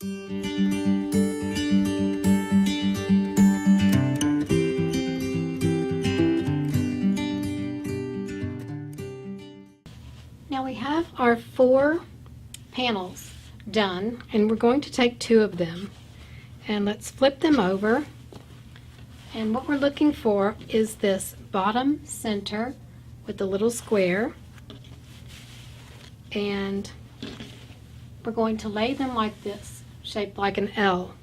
Now we have our 4 panels done, and we're going to take 2 of them, and let's flip them over. And what we're looking for is this bottom center with the little square, and we're going to lay them like this, shaped like an L,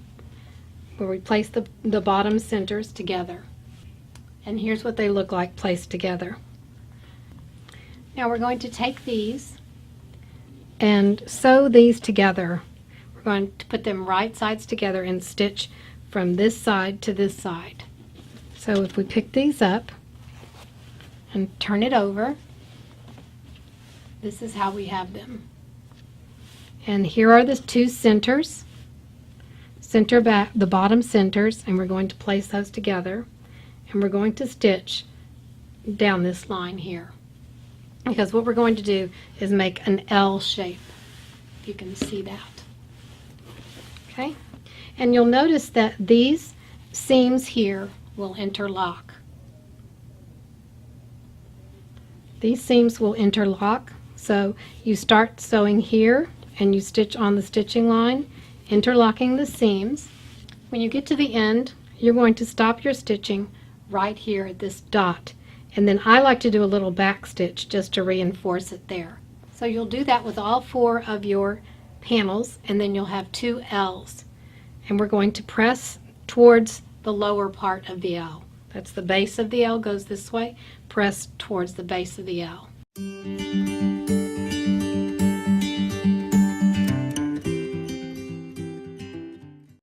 where we place the bottom centers together. And here's what they look like placed together. Now we're going to take these and sew these together. We're going to put them right sides together and stitch from this side to this side. So if we pick these up and turn it over, this is how we have them. And here are the 2 centers. Center back, the bottom centers, and we're going to place those together. And we're going to stitch down this line here, because what we're going to do is make an L shape, if you can see that. Okay, and you'll notice that these seams here will interlock. These seams will interlock, so you start sewing here and you stitch on the stitching line, interlocking the seams. When you get to the end, you're going to stop your stitching right here at this dot. And then I like to do a little back stitch just to reinforce it there. So you'll do that with all 4 of your panels, and then you'll have 2 L's. And we're going to press towards the lower part of the L. That's the base of the L goes this way. Press towards the base of the L.